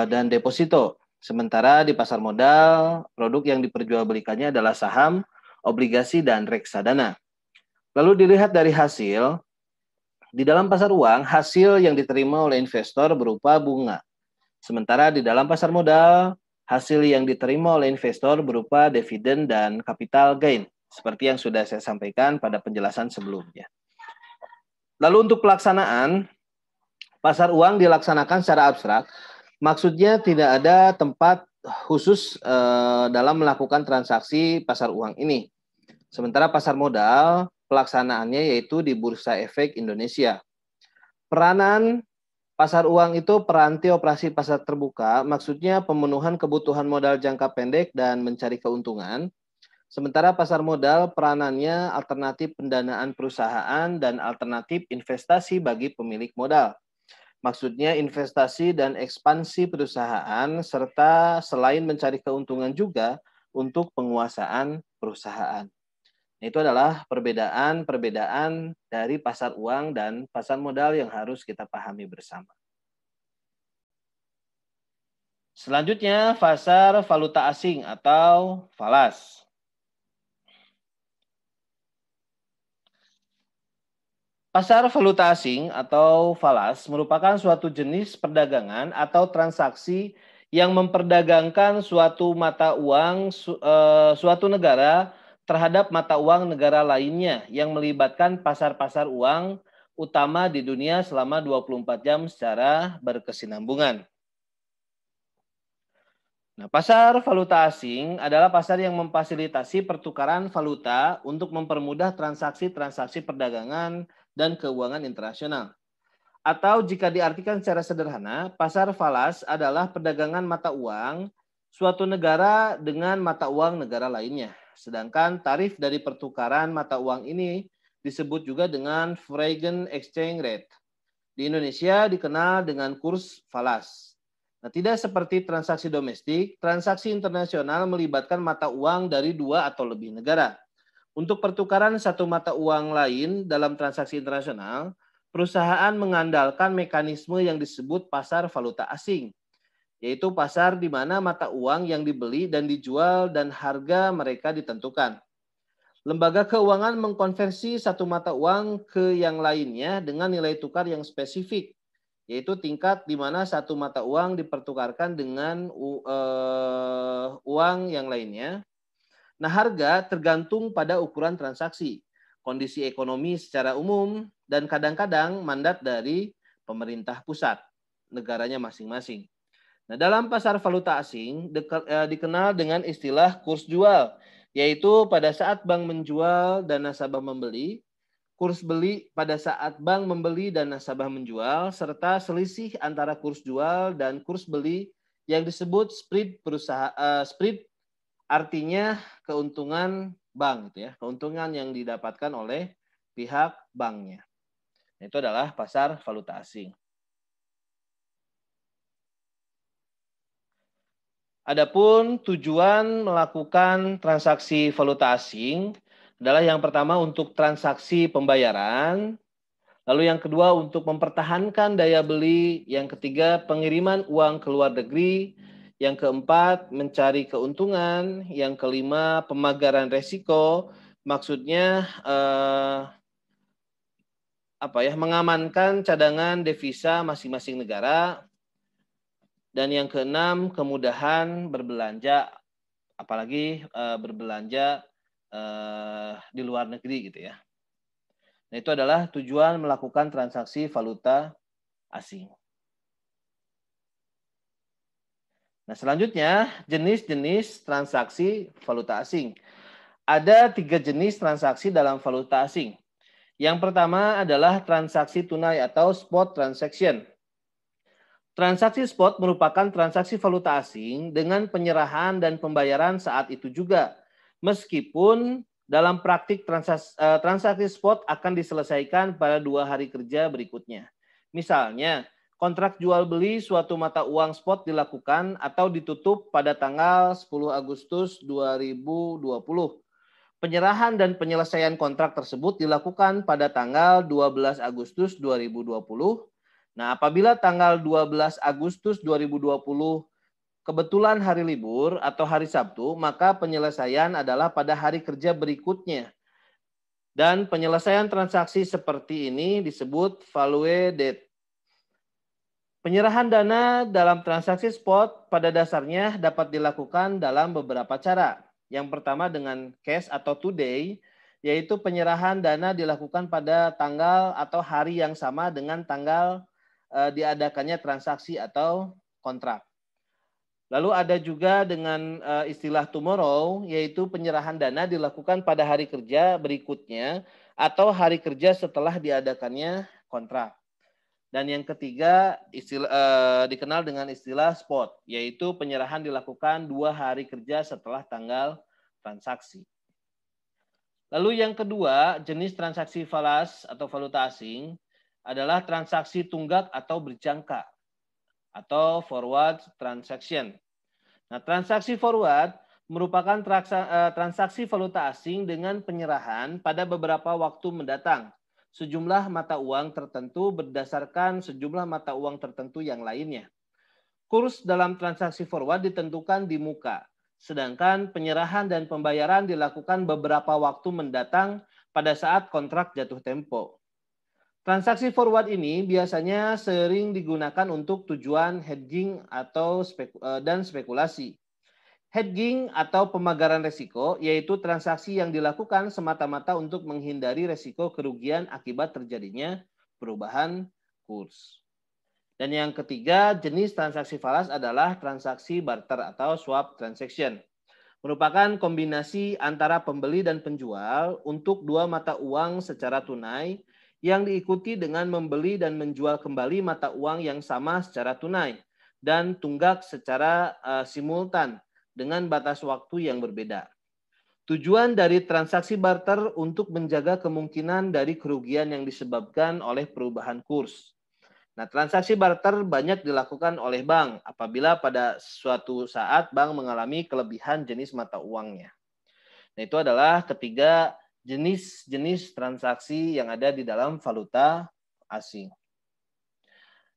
dan deposito. Sementara di pasar modal, produk yang diperjualbelikannya adalah saham, obligasi, dan reksadana. Lalu dilihat dari hasil, di dalam pasar uang, hasil yang diterima oleh investor berupa bunga. Sementara di dalam pasar modal, hasil yang diterima oleh investor berupa dividen dan capital gain, seperti yang sudah saya sampaikan pada penjelasan sebelumnya. Lalu untuk pelaksanaan, pasar uang dilaksanakan secara abstrak, maksudnya tidak ada tempat khusus dalam melakukan transaksi pasar uang ini. Sementara pasar modal, pelaksanaannya yaitu di Bursa Efek Indonesia. Peranan pasar uang itu peranti operasi pasar terbuka, maksudnya pemenuhan kebutuhan modal jangka pendek dan mencari keuntungan. Sementara pasar modal peranannya alternatif pendanaan perusahaan dan alternatif investasi bagi pemilik modal. Maksudnya investasi dan ekspansi perusahaan serta selain mencari keuntungan juga untuk penguasaan perusahaan. Itu adalah perbedaan dari pasar uang dan pasar modal yang harus kita pahami bersama. Selanjutnya, pasar valuta asing atau falas. Pasar valuta asing atau falas merupakan suatu jenis perdagangan atau transaksi yang memperdagangkan suatu mata uang suatu negara terhadap mata uang negara lainnya yang melibatkan pasar-pasar uang utama di dunia selama 24 jam secara berkesinambungan. Nah, pasar valuta asing adalah pasar yang memfasilitasi pertukaran valuta untuk mempermudah transaksi-transaksi perdagangan dan keuangan internasional. Atau jika diartikan secara sederhana, pasar falas adalah perdagangan mata uang suatu negara dengan mata uang negara lainnya. Sedangkan tarif dari pertukaran mata uang ini disebut juga dengan foreign exchange rate. Di Indonesia dikenal dengan kurs falas. Nah, tidak seperti transaksi domestik, transaksi internasional melibatkan mata uang dari 2 atau lebih negara. Untuk pertukaran satu mata uang lain dalam transaksi internasional, perusahaan mengandalkan mekanisme yang disebut pasar valuta asing, yaitu pasar di mana mata uang yang dibeli dan dijual dan harga mereka ditentukan. Lembaga keuangan mengkonversi satu mata uang ke yang lainnya dengan nilai tukar yang spesifik, yaitu tingkat di mana satu mata uang dipertukarkan dengan uang yang lainnya. Nah, harga tergantung pada ukuran transaksi, kondisi ekonomi secara umum, dan kadang-kadang mandat dari pemerintah pusat, negaranya masing-masing. Nah, dalam pasar valuta asing dikenal dengan istilah kurs jual, yaitu pada saat bank menjual dan nasabah membeli, kurs beli pada saat bank membeli dan nasabah menjual, serta selisih antara kurs jual dan kurs beli yang disebut spread spread, artinya keuntungan bank, gitu ya, keuntungan yang didapatkan oleh pihak banknya. Itu adalah pasar valuta asing. Adapun tujuan melakukan transaksi valuta asing adalah yang pertama untuk transaksi pembayaran, lalu yang kedua untuk mempertahankan daya beli, yang ketiga pengiriman uang ke luar negeri, yang keempat mencari keuntungan, yang kelima pemagaran resiko, maksudnya mengamankan cadangan devisa masing-masing negara, dan yang keenam kemudahan berbelanja, apalagi berbelanja di luar negeri gitu ya. Nah, itu adalah tujuan melakukan transaksi valuta asing. Nah, selanjutnya jenis-jenis transaksi valuta asing. Ada 3 jenis transaksi dalam valuta asing. Yang pertama adalah transaksi tunai atau spot transaction. Transaksi spot merupakan transaksi valuta asing dengan penyerahan dan pembayaran saat itu juga. Meskipun dalam praktik transaksi spot akan diselesaikan pada 2 hari kerja berikutnya. Misalnya, kontrak jual beli suatu mata uang spot dilakukan atau ditutup pada tanggal 10 Agustus 2020. Penyerahan dan penyelesaian kontrak tersebut dilakukan pada tanggal 12 Agustus 2020. Nah, apabila tanggal 12 Agustus 2020 kebetulan hari libur atau hari Sabtu, maka penyelesaian adalah pada hari kerja berikutnya. Dan penyelesaian transaksi seperti ini disebut value date. Penyerahan dana dalam transaksi spot pada dasarnya dapat dilakukan dalam beberapa cara. Yang pertama dengan cash atau today, yaitu penyerahan dana dilakukan pada tanggal atau hari yang sama dengan tanggal diadakannya transaksi atau kontrak. Lalu ada juga dengan istilah tomorrow, yaitu penyerahan dana dilakukan pada hari kerja berikutnya atau hari kerja setelah diadakannya kontrak. Dan yang ketiga dikenal dengan istilah spot, yaitu penyerahan dilakukan 2 hari kerja setelah tanggal transaksi. Lalu yang kedua, jenis transaksi falas atau valuta asing adalah transaksi tunggak atau berjangka atau forward transaction. Nah, transaksi forward merupakan transaksi valuta asing dengan penyerahan pada beberapa waktu mendatang sejumlah mata uang tertentu berdasarkan sejumlah mata uang tertentu yang lainnya. Kurs dalam transaksi forward ditentukan di muka, sedangkan penyerahan dan pembayaran dilakukan beberapa waktu mendatang pada saat kontrak jatuh tempo. Transaksi forward ini biasanya sering digunakan untuk tujuan hedging atau dan spekulasi. Hedging atau pemagaran risiko yaitu transaksi yang dilakukan semata-mata untuk menghindari risiko kerugian akibat terjadinya perubahan kurs. Dan yang ketiga, jenis transaksi falas adalah transaksi barter atau swap transaction. Merupakan kombinasi antara pembeli dan penjual untuk 2 mata uang secara tunai yang diikuti dengan membeli dan menjual kembali mata uang yang sama secara tunai dan tunggak secara simultan dengan batas waktu yang berbeda. Tujuan dari transaksi barter untuk menjaga kemungkinan dari kerugian yang disebabkan oleh perubahan kurs. Nah, transaksi barter banyak dilakukan oleh bank apabila pada suatu saat bank mengalami kelebihan jenis mata uangnya. Nah, itu adalah ketiga jenis-jenis transaksi yang ada di dalam valuta asing.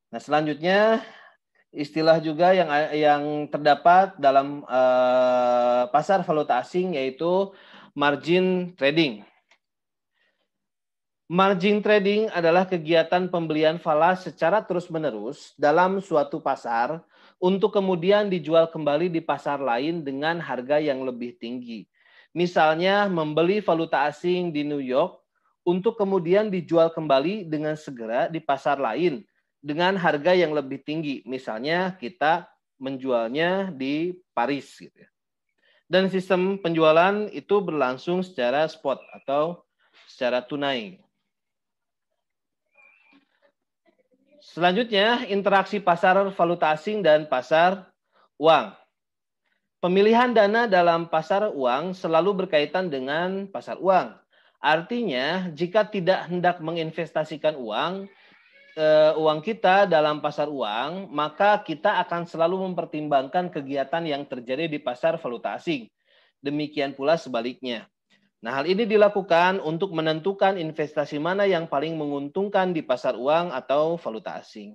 Nah, selanjutnya istilah juga yang terdapat dalam pasar valuta asing yaitu margin trading. Margin trading adalah kegiatan pembelian falas secara terus-menerus dalam suatu pasar untuk kemudian dijual kembali di pasar lain dengan harga yang lebih tinggi. Misalnya membeli valuta asing di New York untuk kemudian dijual kembali dengan segera di pasar lain dengan harga yang lebih tinggi. Misalnya kita menjualnya di Paris gitu ya. Dan sistem penjualan itu berlangsung secara spot atau secara tunai. Selanjutnya, interaksi pasar valuta asing dan pasar uang. Pemilihan dana dalam pasar uang selalu berkaitan dengan pasar uang. Artinya, jika tidak hendak menginvestasikan uang kita dalam pasar uang, maka kita akan selalu mempertimbangkan kegiatan yang terjadi di pasar valuta asing. Demikian pula sebaliknya. Nah, hal ini dilakukan untuk menentukan investasi mana yang paling menguntungkan di pasar uang atau valuta asing.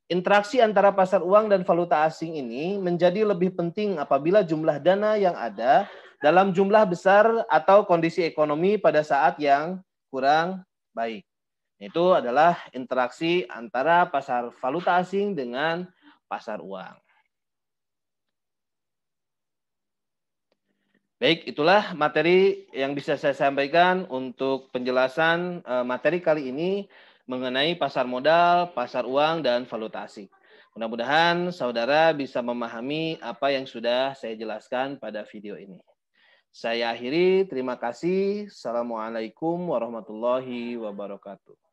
Interaksi antara pasar uang dan valuta asing ini menjadi lebih penting apabila jumlah dana yang ada dalam jumlah besar atau kondisi ekonomi pada saat yang kurang baik. Itu adalah interaksi antara pasar valuta asing dengan pasar uang. Baik, itulah materi yang bisa saya sampaikan untuk penjelasan materi kali ini mengenai pasar modal, pasar uang, dan valuta asing. Mudah-mudahan saudara bisa memahami apa yang sudah saya jelaskan pada video ini. Saya akhiri, terima kasih. Assalamualaikum warahmatullahi wabarakatuh.